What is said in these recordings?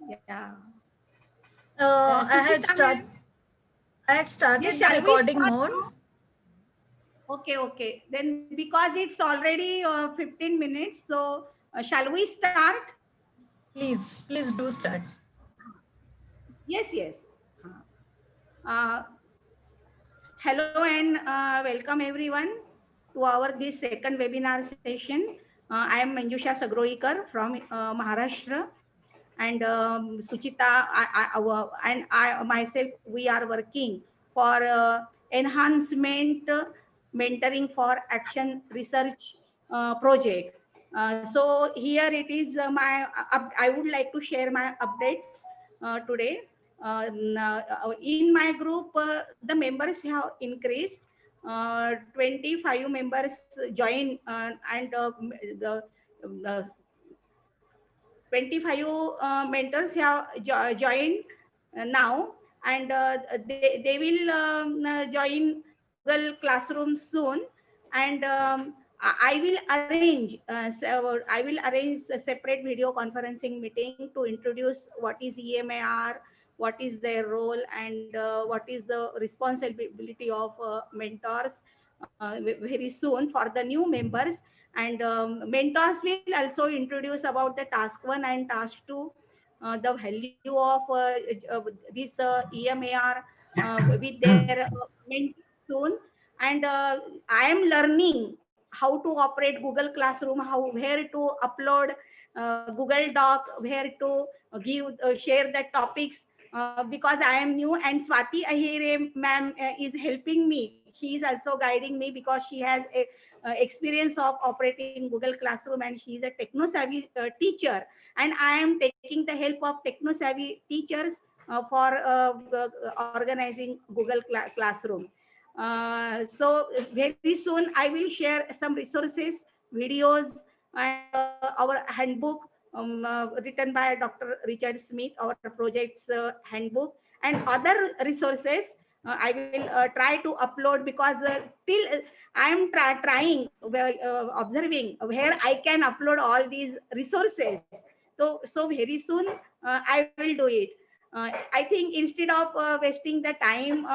Yeah. I had Suchita start. ma'am. I had Yes, started the shall we recording start? mode. Okay, okay. Then because it's already 15 minutes, so shall we start? Please do start. Yes, yes. Uh, Hello and welcome everyone to our this second webinar session. I am Manjusha Sagroikar from Maharashtra, and Suchita and I myself, we are working for enhancement mentoring for action research project. So here it is I would like to share my updates today. In my group, the members have increased. 25 members join, and the 25 mentors have joined now, and they will join Google Classroom soon. And I will arrange I will arrange a separate video conferencing meeting to introduce what is EMAR, what is their role, and what is the responsibility of mentors very soon for the new members. And mentors will also introduce about the task 1 and task 2, the value of this EMAR with their mentee soon. And I am learning how to operate Google Classroom, how where to upload Google Doc, where to give share the topics, because I am new, and Swati Ahire ma'am is helping me. She is also guiding me because she has a experience of operating Google Classroom, and she is a techno savvy teacher, and I am taking the help of techno savvy teachers for organizing Google Classroom. So very soon I will share some resources, videos, and our handbook written by Dr. Richard Smith, our project's handbook, and other resources. I will try to upload, because till I am trying, observing where I can upload all these resources. So very soon I will do it. I think instead of wasting the time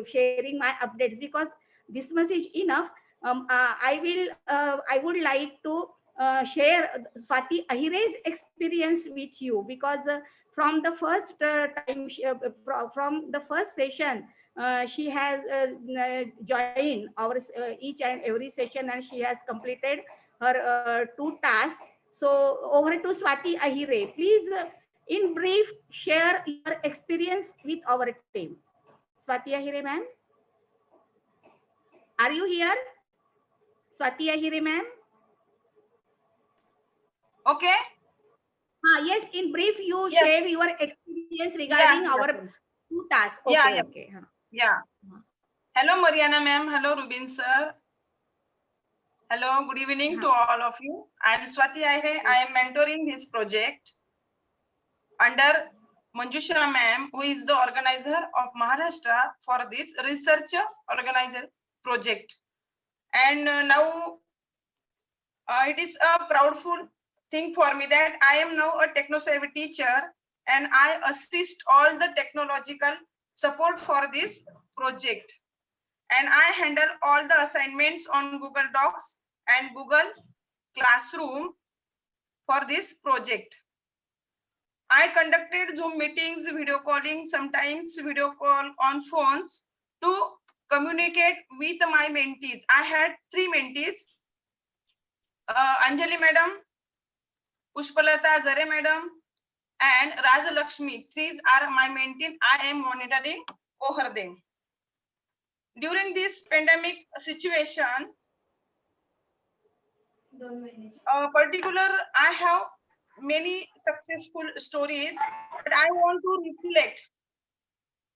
sharing my updates, because this much is enough. I would like to share Swati Ahire's experience with you, because from the first time, from the first session, she has joined our each and every session, and she has completed her 2 tasks. So over to Swati Ahire. Please, in brief, share your experience with our team. Swati Ahire, ma'am, are you here? Swati Ahire, ma'am. Okay. Yes, in brief, you Yes. share your experience regarding Yeah. our 2 tasks. Yeah. Okay, Yeah. okay. Yeah. Hello, Mariana ma'am. Hello, Rubin sir. Hello. Good evening to all of you. I am Swati Ahire. I am mentoring this project under Manjusha ma'am, who is the organizer of Maharashtra for this research organizer project. And now it is a proudful thing for me that I am now a techno-savvy teacher, and I assist all the technological support for this project. And I handle all the assignments on Google Docs and Google Classroom for this project. I conducted Zoom meetings, video calling, sometimes video call on phones to communicate with my mentees. I had 3 mentees, Anjali madam, Pushpalata Zare madam, and Raja Lakshmi. These are my mentees. I am monitoring over them. During this pandemic situation, particular, I have many successful stories, but I want to reflect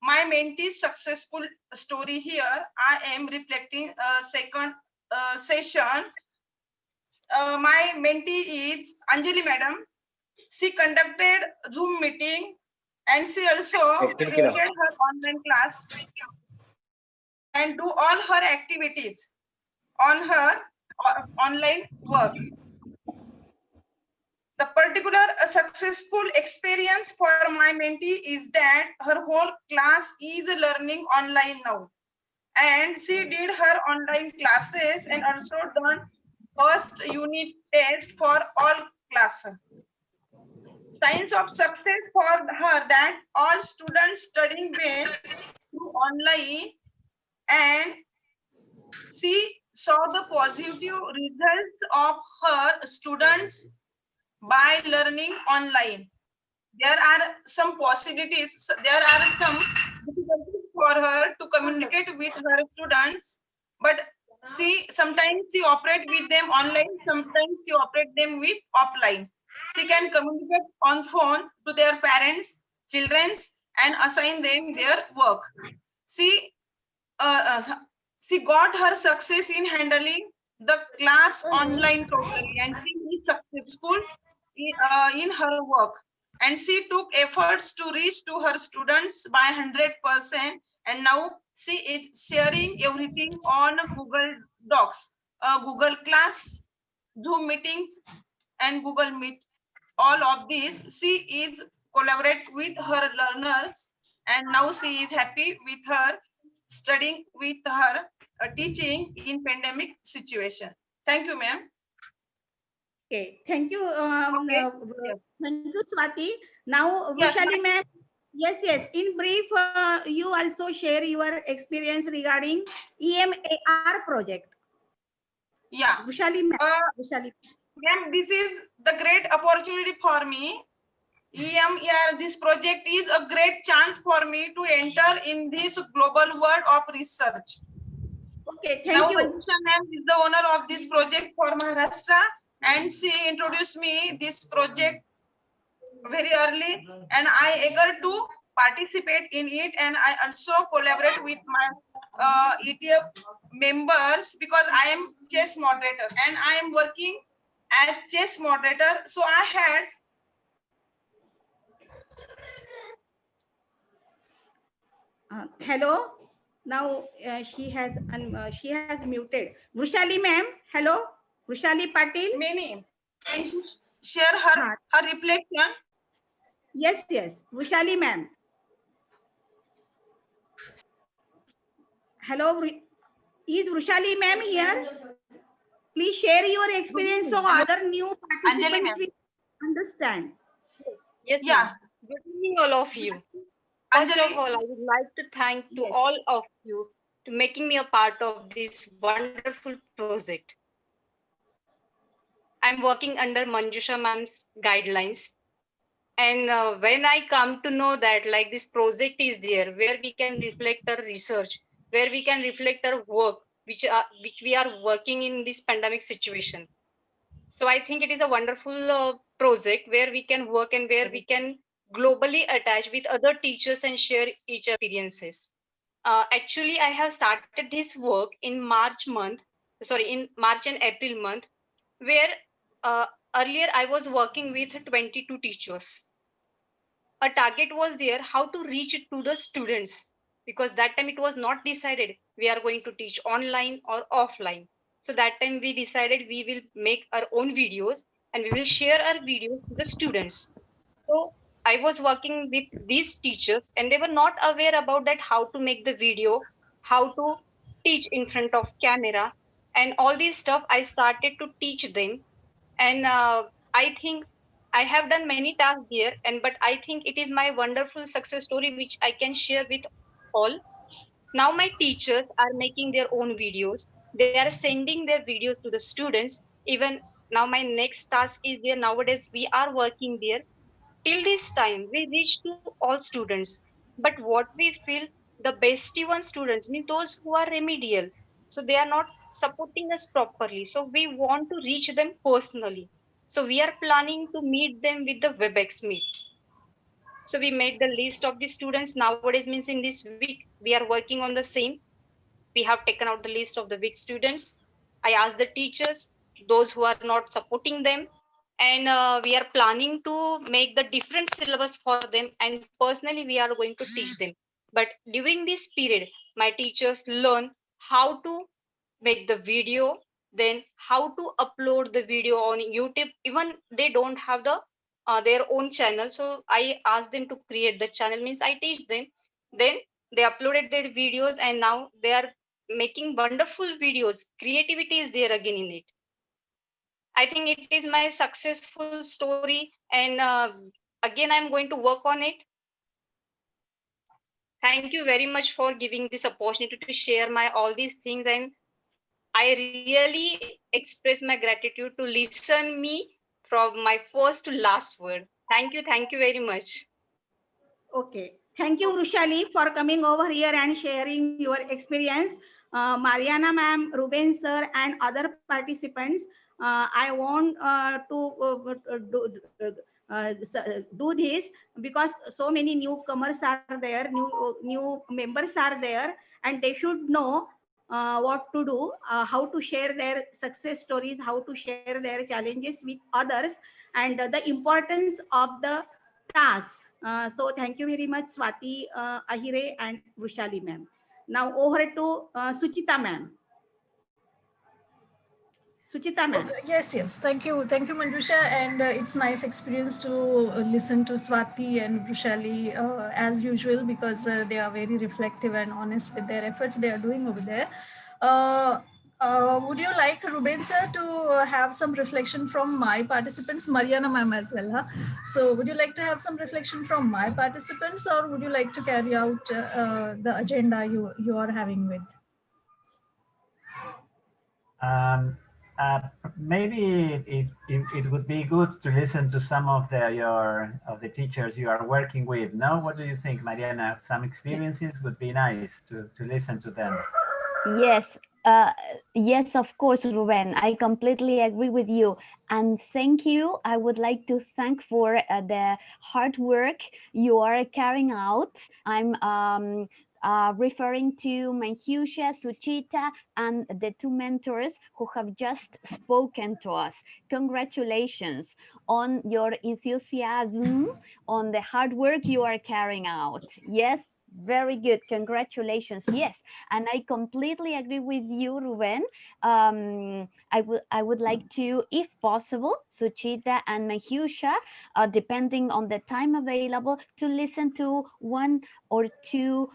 my mentee's successful story here. I am reflecting a second session. My mentee is Anjali madam. She conducted Zoom meeting, and she also created her online class and do all her activities on her online work. The particular successful experience for my mentee is that her whole class is learning online now. And she did her online classes and also done first unit test for all classes. Signs of success for her that all students studying well through online, and she saw the positive results of her students by learning online. There are some possibilities, there are some difficulties for her to communicate with her students, but sometimes she operate with them online, sometimes she operate them with offline. She can communicate on phone to their parents, childrens, and assign them their work. She she got her success in handling the class online totally, and she is successful in her work. And she took efforts to reach to her students by 100%. And now she is sharing everything on Google Docs, Google Class, Zoom meetings, and Google Meet. All of these, she is collaborate with her learners, and now she is happy with her studying with her teaching in pandemic situation. Thank you, ma'am. Okay, thank you. Okay. Thank you, Swati. Now, Yes, Vrushali ma'am. Yes. In brief, you also share your experience regarding EMAR project. Yeah. Vrushali ma'am. Ma'am, this is the great opportunity for me. EMAR, this project is a great chance for me to enter in this global world of research. Okay, thank you. Manjusha ma'am is the owner of this project for Maharashtra, and she introduced me this project very early, and I eager to participate in it, and I also collaborate with my ETF members because I am chess moderator and I am working as chess moderator. So I had Hello. Now she has muted. Vrushali ma'am. Hello. Vrushali Patil. many. Can you share her reflection? Yes. Vrushali ma'am. Hello. Is Vrushali ma'am here? Please share your experience so other new participants will understand. Yes, Yeah. ma'am. Good evening, all of you. First of all, I would like to thank to all of you to making me a part of this wonderful project. I'm working under Manjusha ma'am's guidelines. And when I come to know that like this project is there, where we can reflect our research, where we can reflect our work, which we are working in this pandemic situation. So I think it is a wonderful project where we can work and where we can globally attach with other teachers and share each experiences. Actually, I have started this work in March and April month, where earlier I was working with 22 teachers. A target was there how to reach it to the students, because that time it was not decided we are going to teach online or offline. So that time we decided we will make our own videos and we will share our videos to the students. So I was working with these teachers and they were not aware about that how to make the video, how to teach in front of camera, and all this stuff I started to teach them. And I think I have done many tasks here, but I think it is my wonderful success story which I can share with all. Now my teachers are making their own videos. They are sending their videos to the students. Even now my next task is there. Nowadays we are working there. Till this time we reach to all students. But what we feel, the best one students mean those who are remedial. So they are not supporting us properly. So we want to reach them personally. So we are planning to meet them with the WebEx meets. So we made the list of the students. Nowadays means in this week, we are working on the same. We have taken out the list of the weak students. I asked the teachers, those who are not supporting them, and we are planning to make the different syllabus for them. And personally, we are going to teach them. But during this period, my teachers learn how to make the video, then how to upload the video on YouTube. Even they don't have the their own channel, so I asked them to create the channel, means I teach them. Then they uploaded their videos, and now they are making wonderful videos. Creativity is there again in it. I think it is my successful story, and again I'm going to work on it. Thank you very much for giving this opportunity to share my all these things, and I really express my gratitude to listen me from my first to last word. Thank you very much. Okay. Thank you, Rushali, for coming over here and sharing your experience. Mariana ma'am, Ruben sir, and other participants, I want do this because so many newcomers are there, new members are there, and they should know what to do, how to share their success stories, how to share their challenges with others, and the importance of the task. So thank you very much, Swati Ahire and Rushali ma'am. Now over to Suchita ma'am. Suchita ma'am. Okay, yes. Thank you, Manjusha. And it's nice experience to listen to Swati and Brushali as usual, because they are very reflective and honest with their efforts they are doing over there. Would you like, Ruben sir, to have some reflection from my participants, Mariana ma'am as well? Huh? So would you like to have some reflection from my participants, or would you like to carry out the agenda you are having with? Maybe it would be good to listen to some of the teachers you are working with. No, what do you think, Mariana? Some experiences would be nice to listen to them. Yes, yes, of course, Ruben. I completely agree with you. And thank you. I would like to thank for the hard work you are carrying out. I'm referring to Manjusha, Suchita, and the two mentors who have just spoken to us. Congratulations on your enthusiasm, on the hard work you are carrying out. Yes, very good. Congratulations. Yes, and I completely agree with you, Ruben. I would like to, if possible, Suchita and Manjusha, depending on the time available, to listen to one or two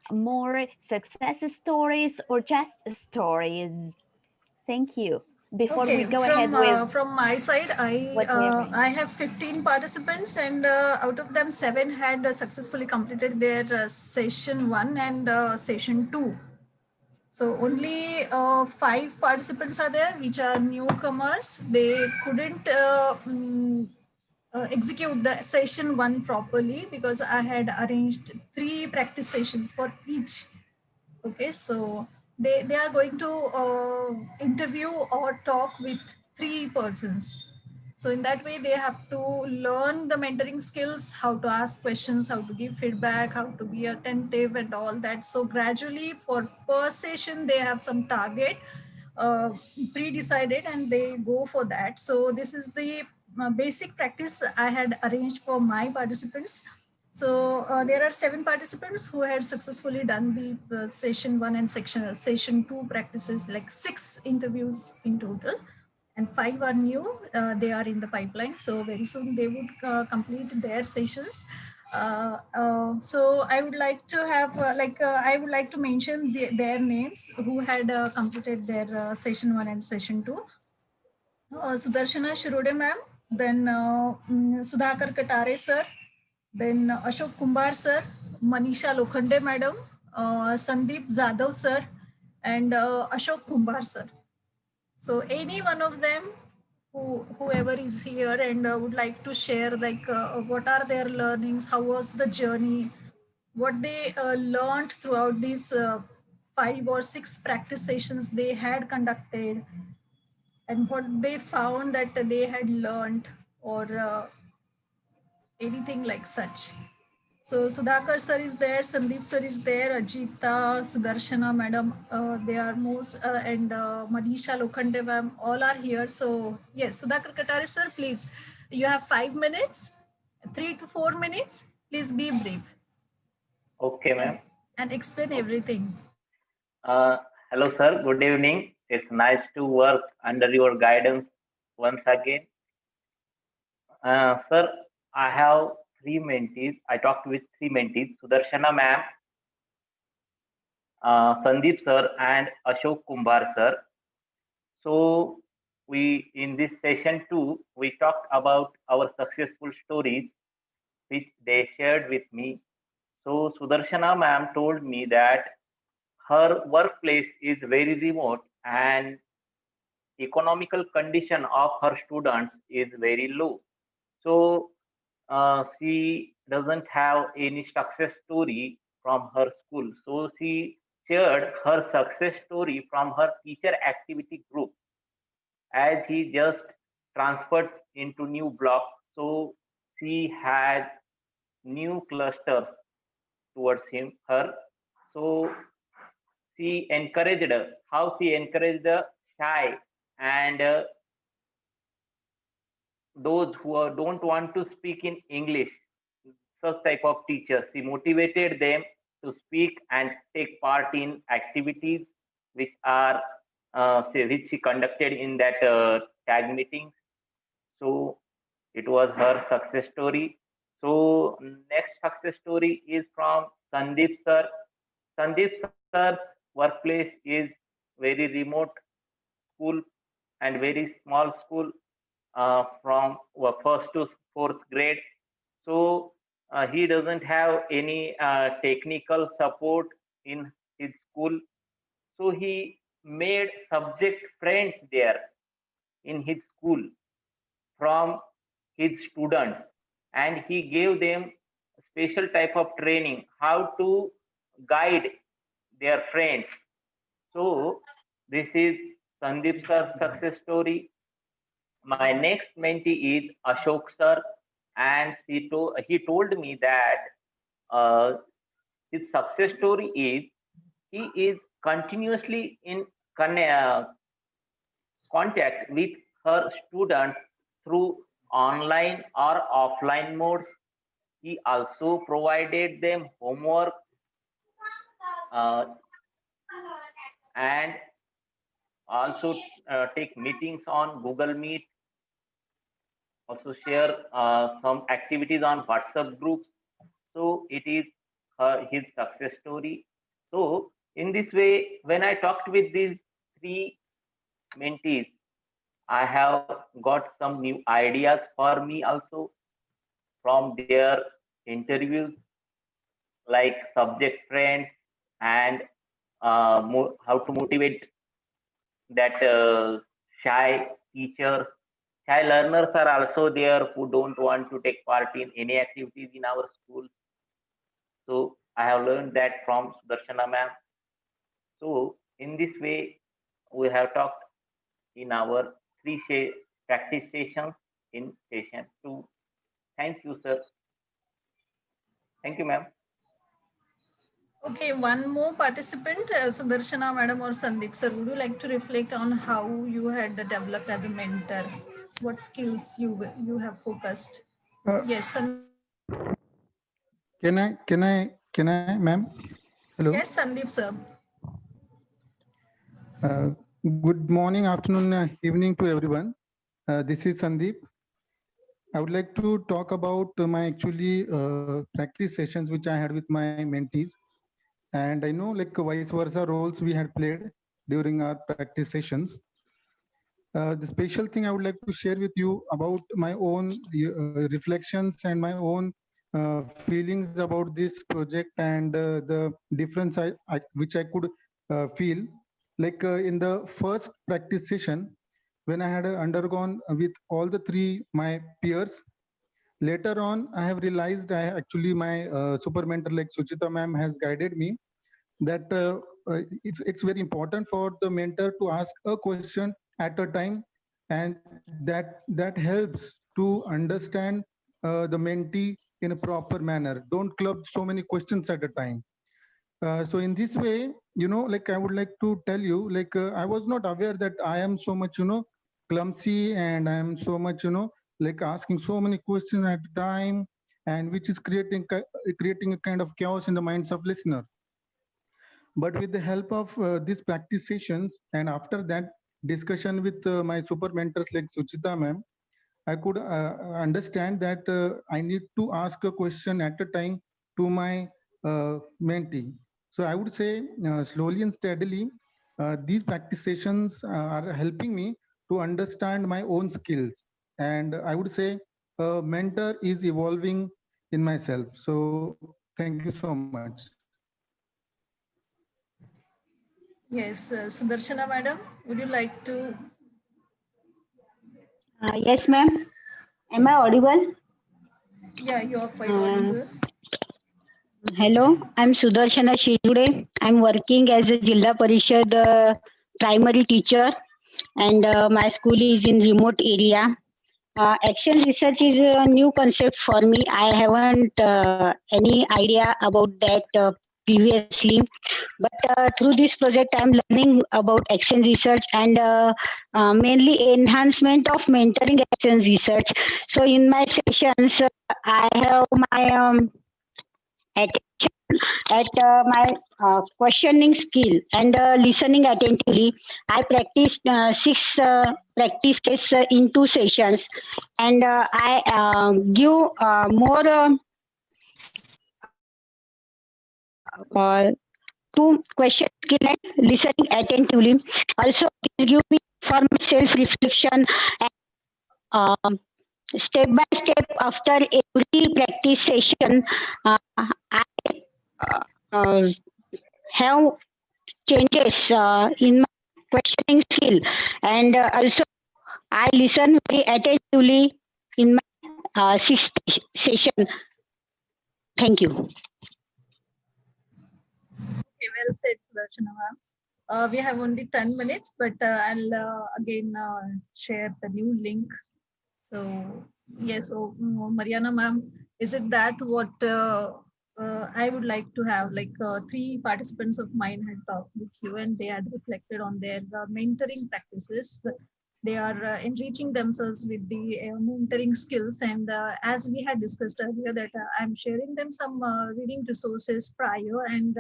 more success stories or just stories. Thank you. Before we go ahead with from my side, I have 15 participants, and out of them 7 had successfully completed their session 1 and session 2. So only 5 participants are there which are newcomers. They couldn't execute the session 1 properly because I had arranged 3 practice sessions for each. Okay, so they are going to interview or talk with 3 persons. So in that way, they have to learn the mentoring skills, how to ask questions, how to give feedback, how to be attentive and all that. So gradually for per session, they have some target pre-decided and they go for that. So this is the basic practice I had arranged for my participants. So there are 7 participants who had successfully done the session 1 and session 2 practices, like 6 interviews in total, and 5 are new. They are in the pipeline. So very soon they would complete their sessions. So I would like to have I would like to mention their names who had completed their session 1 and session 2. Sudarshana Shirode ma'am, then Sudhakar Katare sir, then Ashok Kumbar sir, Manisha Lokhande madam, Sandeep Zadav sir, and Ashok Kumbar sir. So any one of them, whoever is here and would like to share, like what are their learnings, how was the journey, what they learned throughout these 5 or 6 practice sessions they had conducted, and what they found that they had learned, or anything like such. So Sudhakar sir is there, Sandeep sir is there, Ajita, Sudarshana madam, they are most, and Manisha Lokhande ma'am, all are here. So yes, Sudhakar Katare sir, please, you have 5 minutes, 3 to 4 minutes. Please be brief. Okay, ma'am. And explain everything. Hello, sir. Good evening. It's nice to work under your guidance once again. Sir, I have three mentees. I talked with three mentees, Sudarshana ma'am, Sandeep sir, and Ashok Kumbar sir. So we, in this session too, we talked about our successful stories, which they shared with me. So Sudarshana ma'am told me that her workplace is very remote and economical condition of her students is very low. So she doesn't have any success story from her school. So she shared her success story from her teacher activity group, as he just transferred into new block. So she had new clusters towards her. So she encouraged her, how she encouraged the shy and those who don't want to speak in English, such type of teachers. She motivated them to speak and take part in activities which are which she conducted in that tag meetings. So it was her success story. So next success story is from Sandeep sir. Sandeep sir's workplace is very remote school and very small school from first to fourth grade. So he doesn't have any technical support in his school. So he made subject friends there in his school from his students, and he gave them special type of training how to guide their friends. So this is Sandeep sir's success story. My next mentee is Ashok sir, and he told me that his success story is he is continuously in contact with her students through online or offline modes. He also provided them homework and also take meetings on Google Meet, also share some activities on WhatsApp groups. So it is his success story. So in this way, when I talked with these three mentees, I have got some new ideas for me also from their interviews, like subject friends and how to motivate that shy teachers. Shy learners are also there who don't want to take part in any activities in our schools. So I have learned that from Sudarshana ma'am. So in this way, we have talked in our practice sessions in session 2. Thank you, sir. Thank you, ma'am. Okay, one more participant, Sudarshana madam or Sandeep sir, would you like to reflect on how you had developed as a mentor? What skills you have focused? Yes, Can I, ma'am? Hello. Yes, Sandeep sir. Good morning, afternoon, evening to everyone. This is Sandeep. I would like to talk about my actually practice sessions which I had with my mentees, and I know like vice versa roles we had played during our practice sessions. The special thing I would like to share with you about my own reflections and my own feelings about this project and the difference which I could feel. Like in the first practice session, when I had undergone with all the three my peers, later on I have realized my super mentor like Suchita ma'am has guided me that it's very important for the mentor to ask a question at a time, and that helps to understand the mentee in a proper manner. Don't club so many questions at a time. So in this way, like I would like to tell you, like I was not aware that I am so much, clumsy, and I am so much, like asking so many questions at a time, and which is creating a kind of chaos in the minds of listener. But with the help of these practice sessions, and after that discussion with my super mentors like Suchita ma'am, I could understand that I need to ask a question at a time to my mentee. So I would say slowly and steadily, these practice sessions are helping me to understand my own skills. And I would say a mentor is evolving in myself. So thank you so much. Yes, Sudarshana madam, would you like to? Yes, ma'am. Am I Yes. audible? Yeah, you are quite Uh, audible. Hello, I'm Sudarshana Shirude. I'm working as a Jilla Parishad primary teacher, and my school is in remote area. Action research is a new concept for me. I haven't any idea about that previously, but through this project, I'm learning about action research and mainly enhancement of mentoring action research. So in my sessions, I have my attention at my questioning skill and listening attentively. I practiced six practice tests in 2 sessions, and I give more uh, to question skill and listening attentively. Also, it give me for my self reflection and step by step after every practice session. I uh, have changes in my questioning skill, and also I listen very attentively in my sixth session. Thank you. Okay, well said, Sudarshana ma'am. We have only 10 minutes, but I'll again share the new link. So, yes, so Mariana ma'am, is it that what I would like to have? Like 3 participants of mine had talked with you and they had reflected on their mentoring practices. They are enriching themselves with the mentoring skills. And as we had discussed earlier, that I'm sharing them some reading resources prior and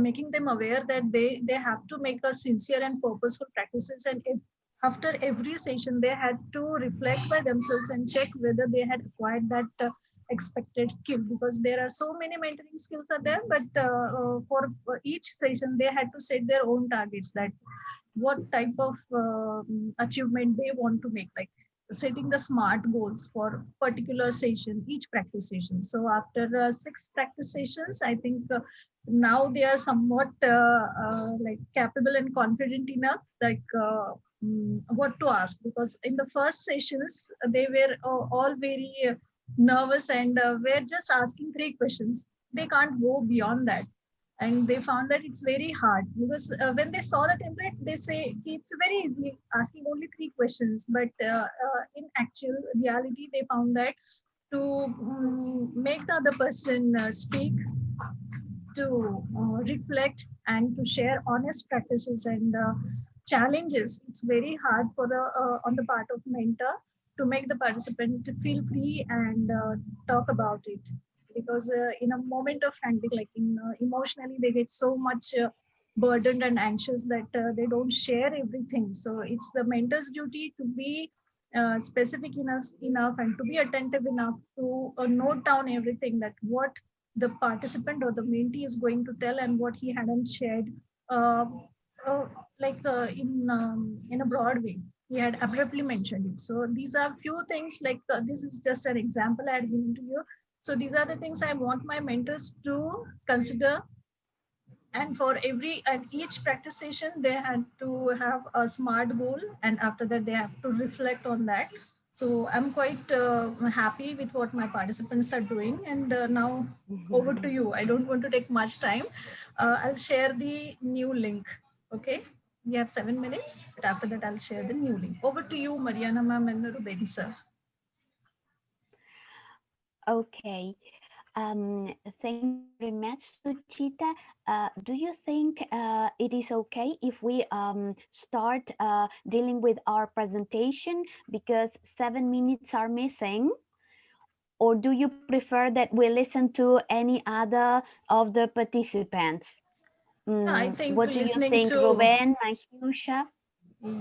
making them aware that they have to make a sincere and purposeful practices, and after every session they had to reflect by themselves and check whether they had acquired that expected skill, because there are so many mentoring skills are there, but for each session they had to set their own targets, that what type of achievement they want to make, like setting the smart goals for particular session, each practice session. So after 6 practice sessions, I think now they are somewhat like capable and confident enough, like what to ask, because in the first sessions they were all very nervous and were just asking 3 questions. They can't go beyond that, and they found that it's very hard, because when they saw the template they say it's very easy asking only 3 questions, but in actual reality they found that to make the other person speak, to reflect and to share honest practices and challenges, it's very hard for the on the part of mentor to make the participant to feel free and talk about it, because in a moment of frantic, like in emotionally they get so much burdened and anxious that they don't share everything. So it's the mentor's duty to be specific enough and to be attentive enough to note down everything, that what the participant or the mentee is going to tell and what he hadn't shared, uh, like in a broad way. He had abruptly mentioned it. So these are few things, like this is just an example I had given to you. So these are the things I want my mentors to consider. And for every and each practice session, they had to have a smart goal, and after that they have to reflect on that. So I'm quite happy with what my participants are doing. And now over to you. I don't want to take much time. I'll share the new link. Okay. We have 7 minutes, but after that I'll share the new link. Over to you, Mariana ma'am and Ruben sir. Okay. Thank you very much, Suchita. Do you think it is okay if we start dealing with our presentation because 7 minutes are missing? Or do you prefer that we listen to any other of the participants? I think What do you listening think, to- Ruben, Mahisha?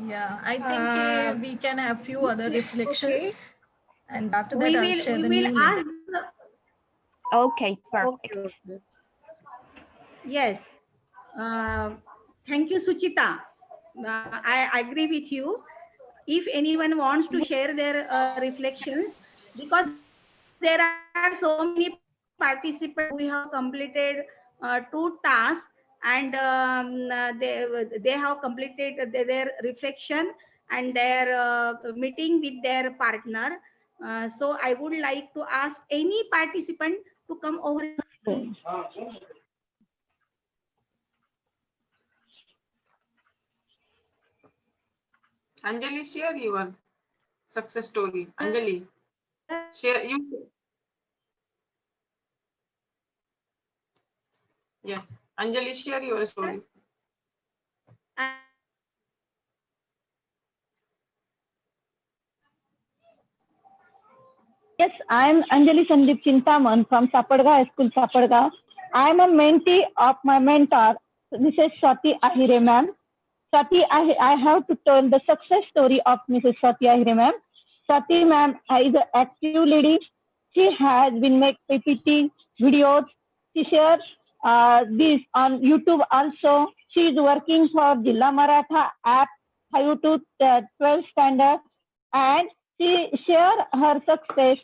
Yeah, I think we can have few other reflections, Okay. and after that We I'll will share we the will new link. ask. Okay, perfect. Okay. Yes. Thank you, Suchita. I agree with you. If anyone wants to share their reflections, because there are so many participants who have completed 2 tasks, and they have completed their reflection and their meeting with their partner. So I would like to ask any participant to come over. Anjali, share your success story. Anjali, share you. Yes, Anjali, share your story. Yes, I am Anjali Sandeep Chintaman from Sapadga High School, Sapadga. I am a mentee of my mentor, Mrs. Swati Ahire ma'am. Swati, I have to tell the success story of Mrs. Swati Ahire ma'am. Swati ma'am is an active lady. She has been make PPT videos. She shares this on YouTube also. She is working for Jilla Maratha app 5 to 12 standard, and she share her success.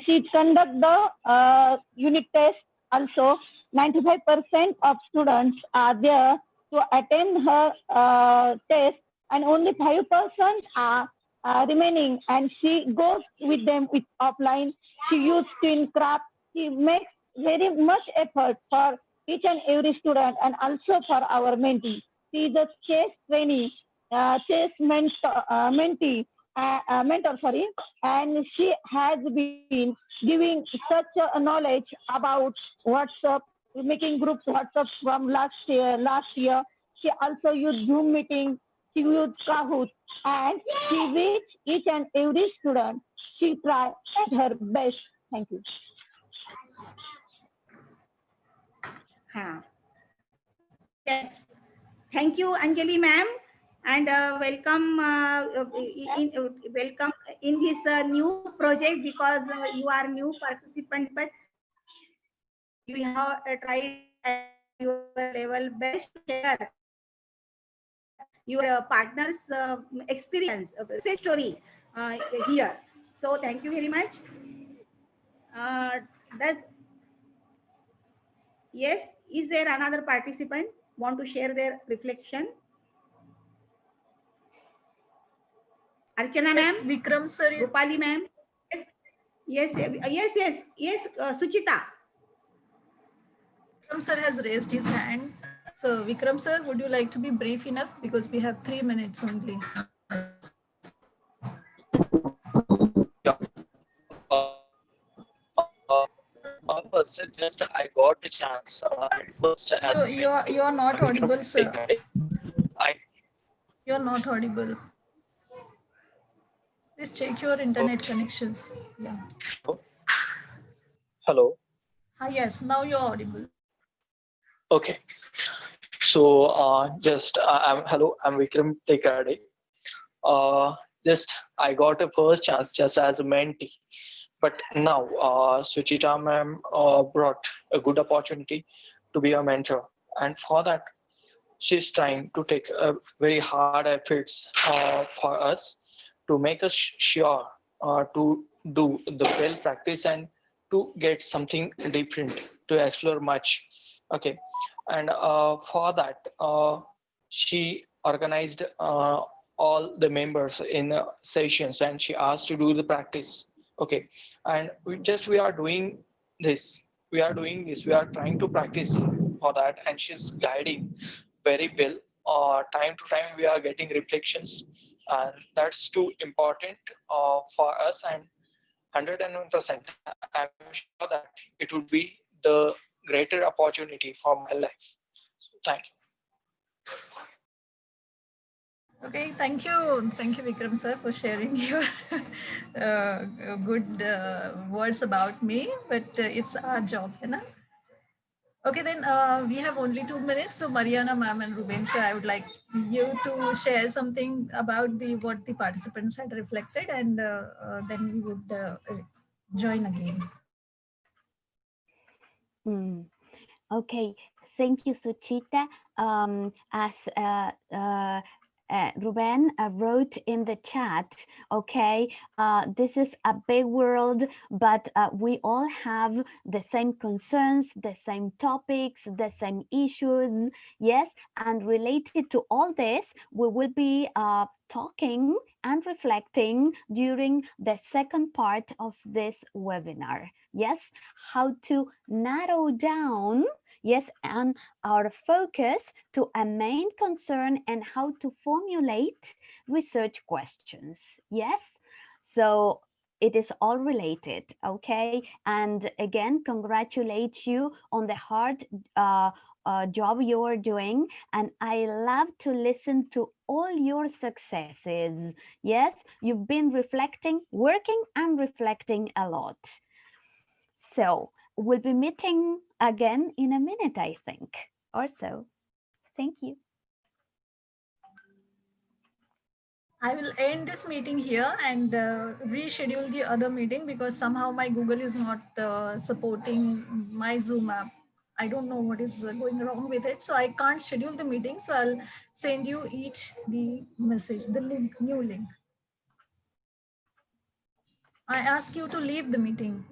She conduct the unit test also. 95% of students are there to attend her test, and only 5% are remaining, and she goes with them with offline. She used to craft. She makes very much effort for each and every student, and also for our mentee. She is a chess trainee, chess mentee, mentor, sorry, and she has been giving such a knowledge about WhatsApp, making groups WhatsApp from last year. She also used Zoom meeting. She used Kahoot, and she reached each and every student. She tried at her best. Thank you. Yes. Thank you, Anjali ma'am, and welcome welcome in this new project, because you are new participant, but you have tried at your level best to share your partner's experience, success story here. So thank you very much. Does Yes, is there another participant want to share their reflection? Archana Yes, ma'am, Vikram sir. Rupali ma'am. Yes, Suchita. Vikram sir has raised his hand. So Vikram sir, would you like to be brief enough, because we have 3 minutes only? First, just I got a chance. First, as You are not audible, sir. You are not audible. Please check your internet connections. Yeah. Hello. Yes, now you're audible. Okay. So hello, I'm Vikram Tekade. Just I got a first chance just as a mentee, but now Suchita ma'am brought a good opportunity to be a mentor, and for that she's trying to take a very hard efforts for us to make us sure to do the well practice and to get something different, to explore much. Okay, and for that she organized all the members in sessions, and she asked to do the practice. Okay, and we are doing this. We are trying to practice for that, and she's guiding very well. Time to time we are getting reflections, and that's too important for us, and 101% I'm sure that it would be the greater opportunity for my life. So thank you. Okay, thank you Vikram sir, for sharing your good words about me, but it's our job, you know. Okay, then we have only 2 minutes. So Mariana ma'am and Ruben sir, I would like you to share something about what the participants had reflected, and then we would join again. Okay, thank you, Suchita. As Ruben wrote in the chat, okay, this is a big world, but we all have the same concerns, the same topics, the same issues, yes, and related to all this, we will be talking and reflecting during the second part of this webinar. Yes, how to narrow down, yes, and our focus to a main concern and how to formulate research questions. Yes, so it is all related, okay? And again, congratulate you on the hard job you are doing, and I love to listen to all your successes. Yes, you've been reflecting, working and reflecting a lot. So we'll be meeting again in a minute, I think, or so. Thank you. I will end this meeting here and reschedule the other meeting because somehow my Google is not supporting my Zoom app. I don't know what is going wrong with it. So I can't schedule the meeting. So I'll send you each the message, the link, new link. I ask you to leave the meeting.